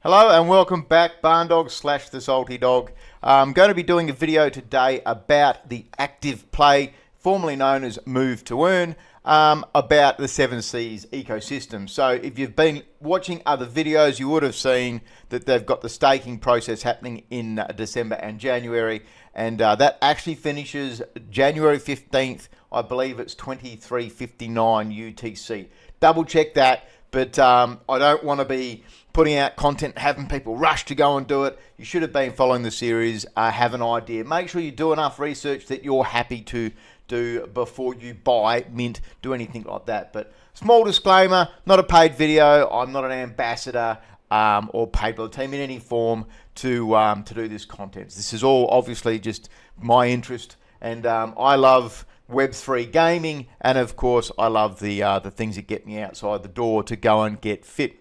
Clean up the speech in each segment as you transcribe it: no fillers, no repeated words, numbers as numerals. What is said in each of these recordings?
Hello and welcome back, Barn Dog / the Salty Dog. I'm going to be doing a video today about the ActivePlay, formerly known as Move to Earn, about the 7 Seas ecosystem. So if you've been watching other videos, you would have seen that they've got the staking process happening in December and January, and that actually finishes January 15th. I believe it's 23:59 UTC. Double check that, but I don't want to be putting out content, having people rush to go and do it. You should have been following the series, have an idea. Make sure you do enough research that you're happy to do before you buy, mint, do anything like that. But small disclaimer, not a paid video. I'm not an ambassador or paid by the team in any form to do this content. This is all obviously just my interest, and I love Web3 gaming, and of course I love the things that get me outside the door to go and get fit.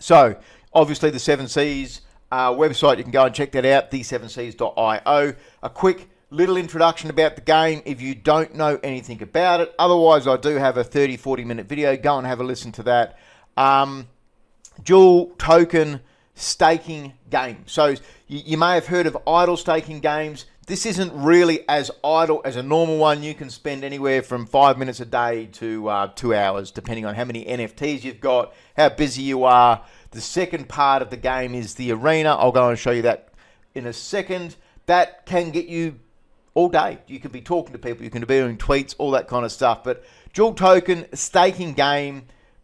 So obviously the 7 Seas website, you can go and check that out, the7seas.io. A quick little introduction about the game if you don't know anything about it. Otherwise, I do have a 30-40 minute video. Go and have a listen to that. Dual token staking game. So you may have heard of idle staking games. This isn't really as idle as a normal one. You can spend anywhere from 5 minutes a day to 2 hours, depending on how many NFTs you've got, how busy you are. The second part of the game is the arena. I'll go and show you that in a second. That can get you all day. You can be talking to people, you can be doing tweets, all that kind of stuff. But dual token staking game,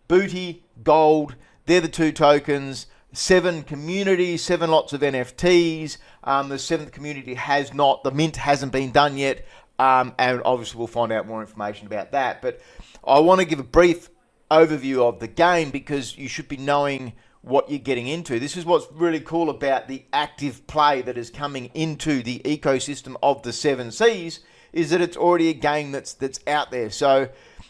booty, gold, they're the two tokens. 7 communities, 7 lots of NFTs. The 7th community has not, the mint hasn't been done yet, and obviously we'll find out more information about that. But I want to give a brief overview of the game because you should be knowing what you're getting into. This is what's really cool about the ActivePlay that is coming into the ecosystem of the 7 Seas, is that it's already a game that's out there. So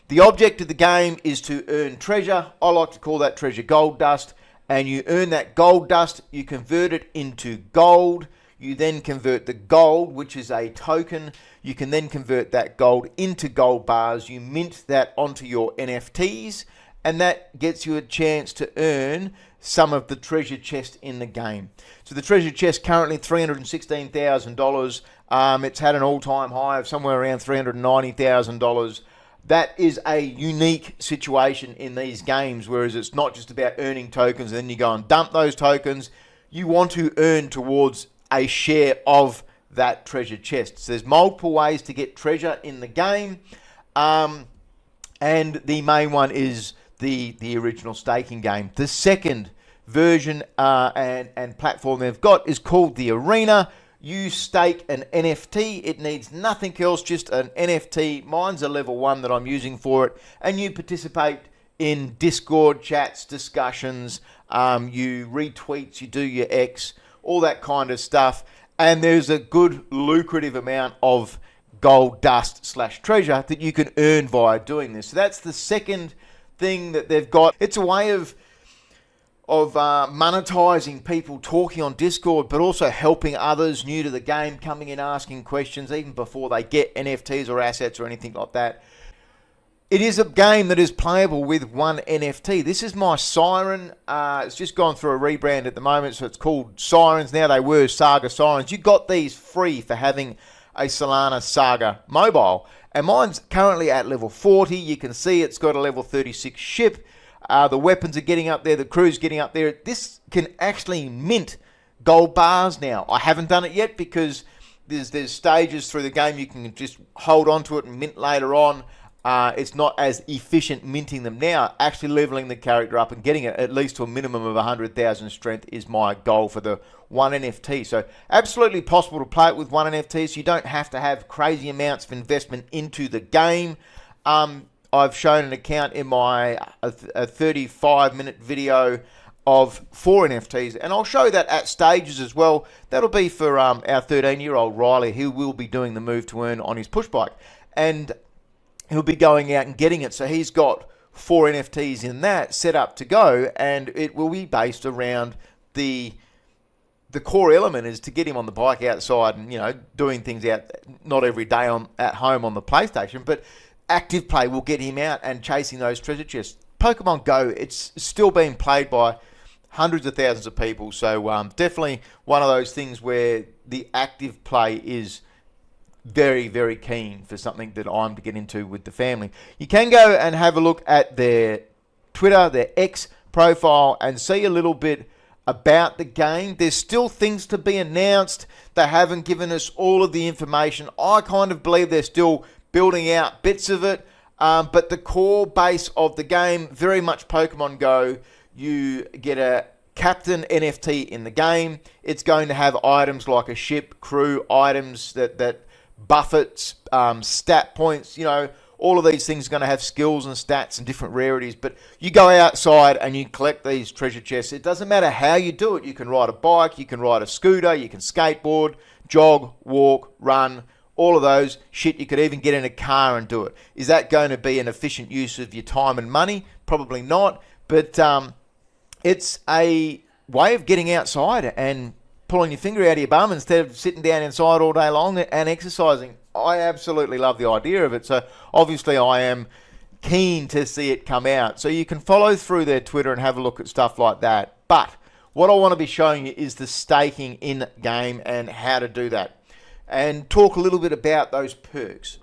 the object of the game is to earn treasure. I like to call that treasure gold dust. And you earn that gold dust, you convert it into gold, you then convert the gold, which is a token, you can then convert that gold into gold bars, you mint that onto your NFTs, and that gets you a chance to earn some of the treasure chest in the game. So the treasure chest currently $316,000, it's had an all-time high of somewhere around $390,000. That is a unique situation in these games, whereas it's not just about earning tokens and then you go and dump those tokens. You want to earn towards a share of that treasure chest. So there's multiple ways to get treasure in the game, and the main one is the original staking game. The second version and platform they've got is called the Arena. You stake an NFT. It needs nothing else, just an NFT. Mine's a level 1 that I'm using for it. And you participate in Discord chats, discussions, you retweets, you do your X, all that kind of stuff. And there's a good lucrative amount of gold dust / treasure that you can earn via doing this. So that's the second thing that they've got. It's a way of monetizing people talking on Discord, but also helping others new to the game coming in asking questions even before they get NFTs or assets or anything like that. It is a game that is playable with one NFT. This is my Siren. It's just gone through a rebrand at the moment, so it's called Sirens. Now they were Saga Sirens. You got these free for having a Solana Saga mobile, and mine's currently at level 40. You can see it's got a level 36 ship. The weapons are getting up there, the crew's getting up there. This can actually mint gold bars now. I haven't done it yet because there's stages through the game. You can just hold on to it and mint later on. It's not as efficient minting them now. Actually leveling the character up and getting it at least to a minimum of 100,000 strength is my goal for the one NFT. So absolutely possible to play it with one NFT, so you don't have to have crazy amounts of investment into the game. I've shown an account in my 35-minute video of 4 NFTs, and I'll show that at stages as well. That'll be for our 13-year-old Riley, who will be doing the Move to Earn on his push bike, and he'll be going out and getting it. So he's got 4 NFTs in that set up to go, and it will be based around the core element is to get him on the bike outside and, you know, doing things out, not every day at home on the PlayStation, but ActivePlay will get him out and chasing those treasure chests. Pokemon Go, it's still being played by hundreds of thousands of people. So definitely one of those things where the ActivePlay is very, very keen for something that I'm to get into with the family. You can go and have a look at their Twitter, their X profile, and see a little bit about the game. There's still things to be announced. They haven't given us all of the information. I kind of believe they're still building out bits of it, but the core base of the game, very much Pokemon Go. You get a Captain NFT in the game. It's going to have items like a ship, crew, items that buffets, stat points, all of these things are going to have skills and stats and different rarities. But you go outside and you collect these treasure chests. It doesn't matter how you do it. You can ride a bike, you can ride a scooter, you can skateboard, jog, walk, run, all of those shit. You could even get in a car and do it. Is that going to be an efficient use of your time and money? Probably not. But it's a way of getting outside and pulling your finger out of your bum instead of sitting down inside all day long and exercising. I absolutely love the idea of it. So obviously I am keen to see it come out. So you can follow through their Twitter and have a look at stuff like that. But what I want to be showing you is the staking in game and how to do that, and talk a little bit about those perks.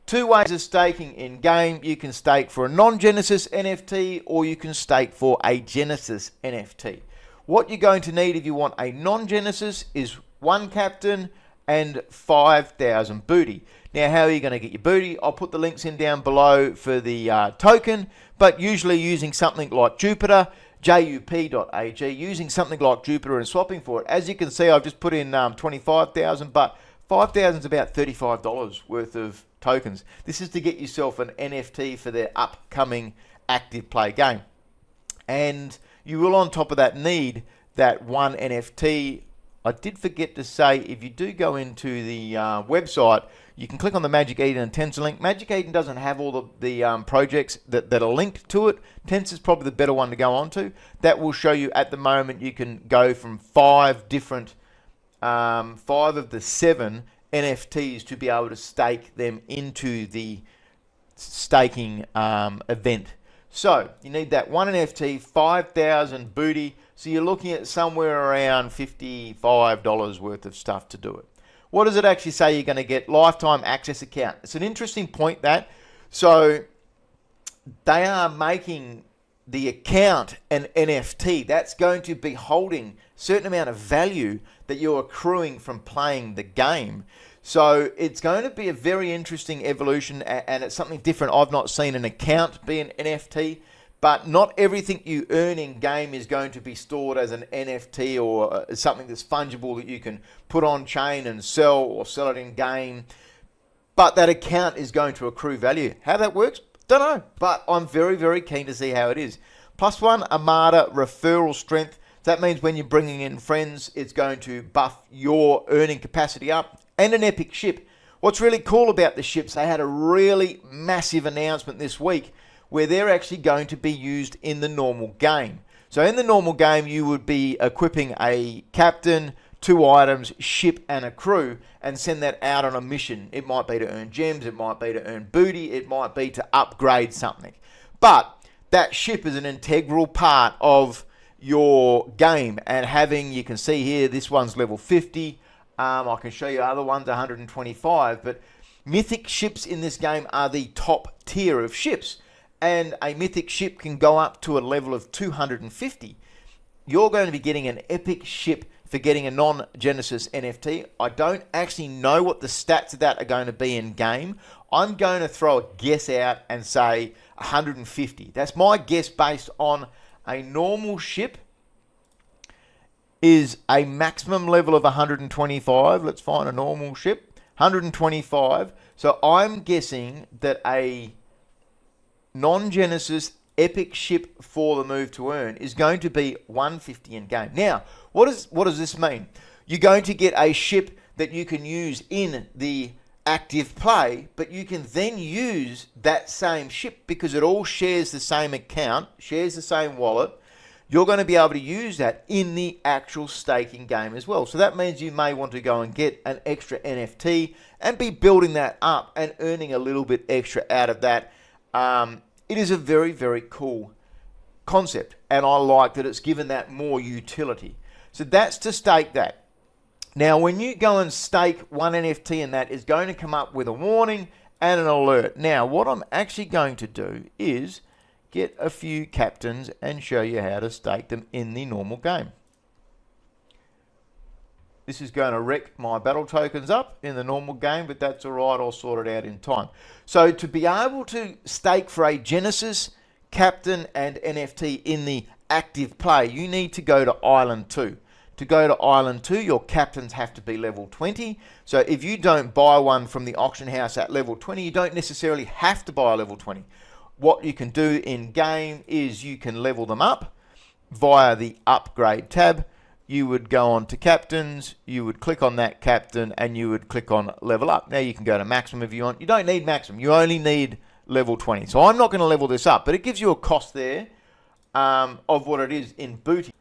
Two ways of staking in game. You can stake for a non-Genesis NFT, or you can stake for a Genesis NFT. What you're going to need if you want a non-Genesis is 1 captain and 5,000 booty. Now, how are you going to get your booty? I'll put the links in down below for the token, but usually using something like Jupiter, JUP.AG, using something like Jupiter and swapping for it. As you can see, I've just put in 25,000, but 5,000 is about $35 worth of tokens. This is to get yourself an NFT for their upcoming ActivePlay game. And you will, on top of that, need that one NFT. I did forget to say, if you do go into the website, you can click on the Magic Eden and Tensor link. Magic Eden doesn't have all the projects that are linked to it. Tensor is probably the better one to go on to. That will show you at the moment you can go from 5 of the 7 NFTs to be able to stake them into the staking event. So you need that one NFT, 5,000 booty. So you're looking at somewhere around $55 worth of stuff to do it. What does it actually say you're going to get? Lifetime access account. It's an interesting point, that. So they are making the account an NFT. That's going to be holding a certain amount of value that you're accruing from playing the game. So it's going to be a very interesting evolution, and it's something different. I've not seen an account be an NFT, but not everything you earn in game is going to be stored as an NFT or something that's fungible that you can put on chain and sell, or sell it in game. But that account is going to accrue value. How that works, don't know, but I'm very, very keen to see how it is. +1 Armada referral strength. That means when you're bringing in friends, it's going to buff your earning capacity up. And an epic ship. What's really cool about the ships, they had a really massive announcement this week where they're actually going to be used in the normal game. So in the normal game, you would be equipping a captain, 2 items, ship, and a crew, and send that out on a mission. It might be to earn gems, it might be to earn booty, it might be to upgrade something. But that ship is an integral part of your game, and having, you can see here, this one's level 50. I can show you other ones, 125, but mythic ships in this game are the top tier of ships, and a mythic ship can go up to a level of 250. You're going to be getting an epic ship for getting a non-Genesis NFT. I don't actually know what the stats of that are going to be in game. I'm going to throw a guess out and say 150. That's my guess based on a normal ship is a maximum level of 125. Let's find a normal ship. 125. So I'm guessing that a non-Genesis epic ship for the move to earn is going to be 150 in game. Now, what does this mean? You're going to get a ship that you can use in the ActivePlay, but you can then use that same ship because it all shares the same account, shares the same wallet. You're going to be able to use that in the actual staking game as well. So that means you may want to go and get an extra NFT and be building that up and earning a little bit extra out of that. It is a very, very cool concept, and I like that it's given that more utility. So that's to stake that. Now, when you go and stake one NFT, and that is going to come up with a warning and an alert. Now, what I'm actually going to do is get a few captains and show you how to stake them in the normal game. This is going to wreck my battle tokens up in the normal game, but that's all right. I'll sort it out in time. So to be able to stake for a Genesis, captain, and NFT in the active play, you need to go to Island 2. To go to Island 2, your captains have to be level 20. So if you don't buy one from the auction house at level 20, you don't necessarily have to buy a level 20. What you can do in game is you can level them up via the upgrade tab. You would go on to captains, you would click on that captain, and you would click on level up. Now you can go to maximum if you want. You don't need maximum, you only need level 20. So I'm not going to level this up, but it gives you a cost there of what it is in booty.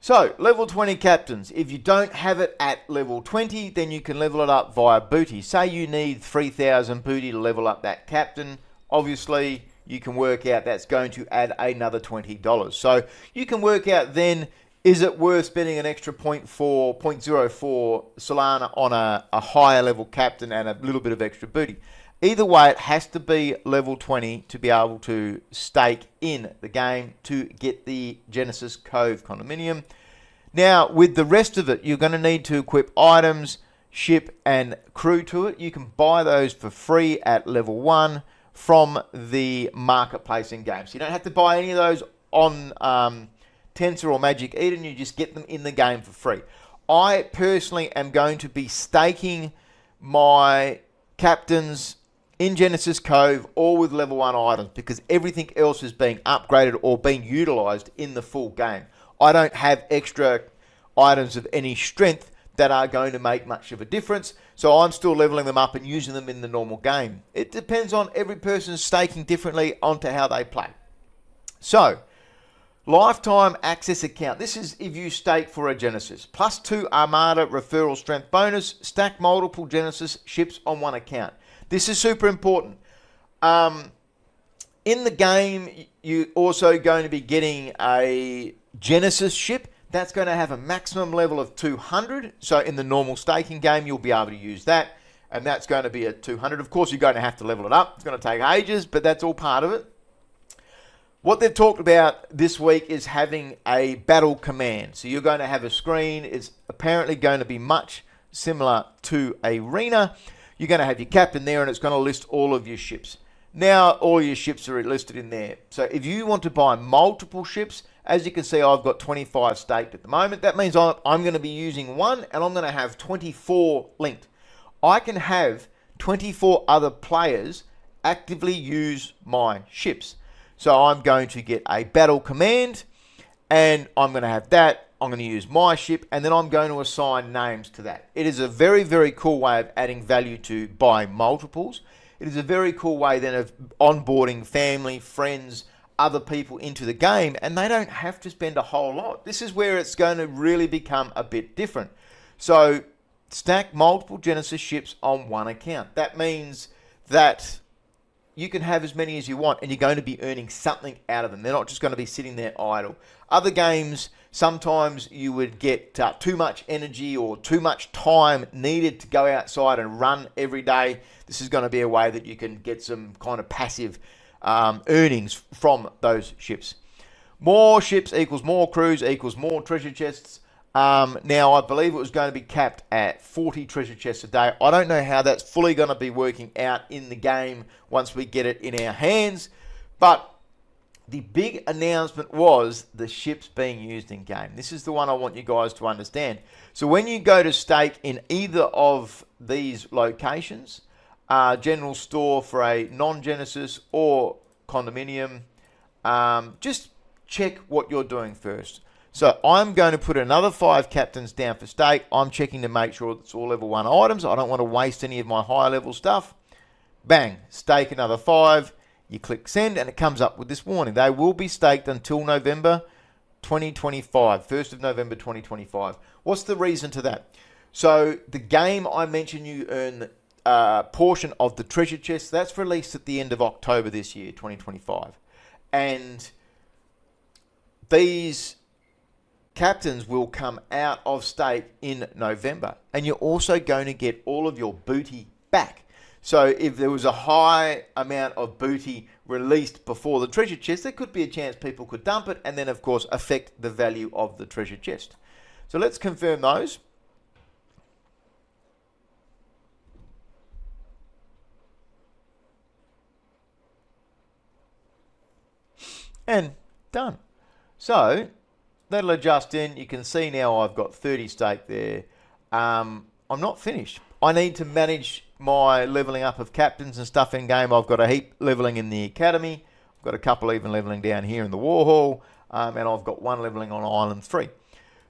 So, level 20 captains. If you don't have it at level 20, then you can level it up via booty. Say you need 3,000 booty to level up that captain. Obviously, you can work out that's going to add another $20. So, you can work out then, is it worth spending an extra 0.04 Solana on a higher level captain and a little bit of extra booty? Either way, it has to be level 20 to be able to stake in the game to get the Genesis Cove condominium. Now, with the rest of it, you're going to need to equip items, ship, and crew to it. You can buy those for free at level 1 from the marketplace in game. So you don't have to buy any of those on Tensor or Magic Eden. You just get them in the game for free. I personally am going to be staking my captains in Genesis Cove, all with level 1 items, because everything else is being upgraded or being utilized in the full game. I don't have extra items of any strength that are going to make much of a difference, so I'm still leveling them up and using them in the normal game. It depends on every person's staking differently onto how they play. So, lifetime access account. This is if you stake for a Genesis. +2 Armada referral strength bonus. Stack multiple Genesis ships on one account. This is super important. In the game, you're also going to be getting a Genesis ship. That's going to have a maximum level of 200. So in the normal staking game, you'll be able to use that. And that's going to be at 200. Of course, you're going to have to level it up. It's going to take ages, but that's all part of it. What they've talked about this week is having a battle command. So you're going to have a screen. It's apparently going to be much similar to Arena. You're going to have your captain there, and it's going to list all of your ships. Now, all your ships are listed in there. So if you want to buy multiple ships, as you can see, I've got 25 staked at the moment. That means I'm going to be using one, and I'm going to have 24 linked. I can have 24 other players actively use my ships. So I'm going to get a battle command, and I'm going to have that. I'm going to use my ship, and then I'm going to assign names to that. It is a very, very cool way of adding value to buy multiples. It is a very cool way then of onboarding family, friends, other people into the game, and they don't have to spend a whole lot. This is where it's going to really become a bit different. So stack multiple Genesis ships on one account. That means that you can have as many as you want, and you're going to be earning something out of them. They're not just going to be sitting there idle. Other games, sometimes you would get too much energy or too much time needed to go outside and run every day. This is going to be a way that you can get some kind of passive earnings from those ships. More ships equals more crews equals more treasure chests. Now, I believe it was going to be capped at 40 treasure chests a day. I don't know how that's fully going to be working out in the game once we get it in our hands. But the big announcement was the ships being used in game. This is the one I want you guys to understand. So when you go to stake in either of these locations, general store for a non-Genesis or condominium, just check what you're doing first. So I'm going to put another 5 captains down for stake. I'm checking to make sure it's all level 1 items. I don't want to waste any of my higher level stuff. Bang, stake another 5. You click send and it comes up with this warning. They will be staked until November 2025, 1st of November 2025. What's the reason to that? So the game I mentioned, you earn a portion of the treasure chest. That's released at the end of October this year, 2025. And these captains will come out of stake in November, and you're also going to get all of your booty back. So if there was a high amount of booty released before the treasure chest, there could be a chance people could dump it and then, of course, affect the value of the treasure chest. So let's confirm those. And done. So that'll adjust in. You can see now I've got 30 stake there. I'm not finished. I need to manage my leveling up of captains and stuff in game. I've got a heap leveling in the academy. I've got a couple even leveling down here in the war hall. And I've got one leveling on Island 3.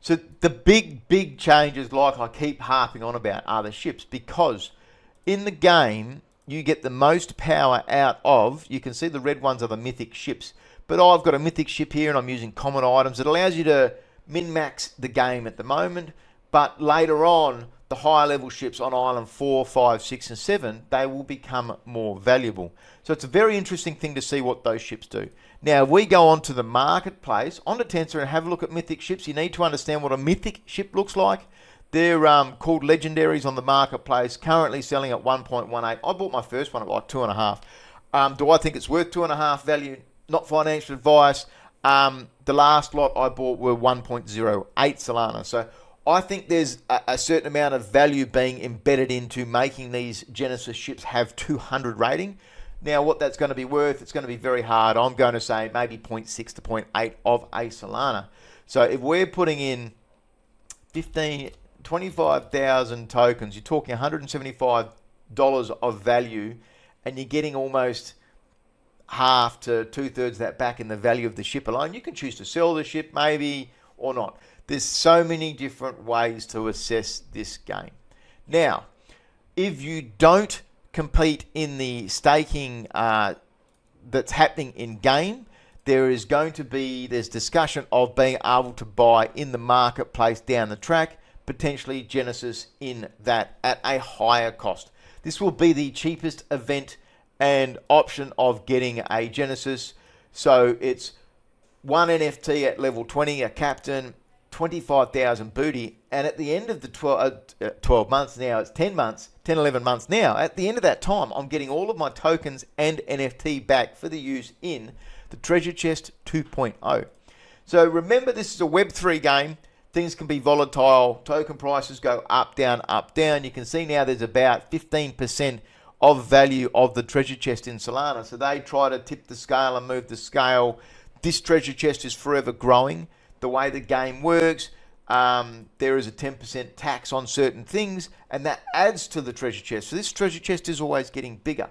So the big changes, like I keep harping on about, are the ships, because in the game you get the most power out of, you can see the red ones are the mythic ships, but I've got a mythic ship here and I'm using common items. It allows you to min-max the game at the moment, but later on, the higher level ships on Island 4, 5, 6 and 7, they will become more valuable. So it's a very interesting thing to see what those ships do. Now, if we go onto the marketplace, onto Tensor and have a look at mythic ships, you need to understand what a mythic ship looks like. They're called legendaries on the marketplace, currently selling at 1.18. I bought my first one at like 2.5. Do I think it's worth 2.5 value? Not financial advice. The last lot I bought were 1.08 Solana. So I think there's a certain amount of value being embedded into making these Genesis ships have 200 rating. Now, what that's going to be worth, it's going to be very hard. I'm going to say maybe 0.6 to 0.8 of a Solana. So if we're putting in 25,000 tokens, you're talking $175 of value, and you're getting almost half to 2/3 of that back in the value of the ship alone. You can choose to sell the ship maybe or not. There's so many different ways to assess this game. Now, if you don't compete in the staking that's happening in game, there's discussion of being able to buy in the marketplace down the track, potentially Genesis in that at a higher cost. This will be the cheapest event and option of getting a Genesis. So it's one NFT at level 20, a captain, 25,000 booty, and at the end of the 12 months now, it's 10 months, 10, 11 months now, at the end of that time, I'm getting all of my tokens and NFT back for the use in the Treasure Chest 2.0. So remember, this is a Web3 game. Things can be volatile. Token prices go up, down, up, down. You can see now there's about 15% of value of the treasure chest in Solana. So they try to tip the scale and move the scale. This treasure chest is forever growing. The way the game works, there is a 10% tax on certain things, and that adds to the treasure chest. So this treasure chest is always getting bigger.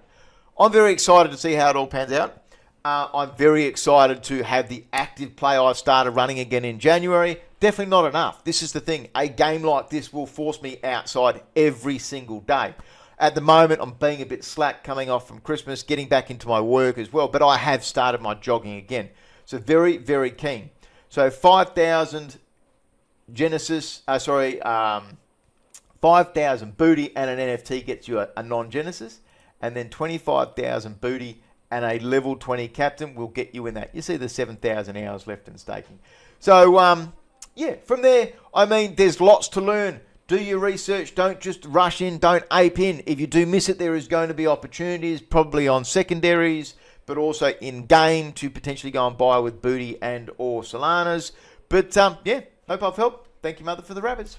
I'm very excited to see how it all pans out. I'm very excited to have the ActivePlay I've started running again in January. Definitely not enough. This is the thing. A game like this will force me outside every single day. At the moment, I'm being a bit slack coming off from Christmas, getting back into my work as well, but I have started my jogging again. So very, very keen. So 5,000 Genesis, 5,000 booty and an NFT gets you a non-Genesis, and then 25,000 booty and a level 20 captain will get you in that. You see the 7,000 hours left in staking. So, yeah, from there, I mean, there's lots to learn. Do your research. Don't just rush in. Don't ape in. If you do miss it, there is going to be opportunities, probably on secondaries, but also in game to potentially go and buy with booty and or Solanas. But yeah, hope I've helped. Thank you, Mother, for the rabbits.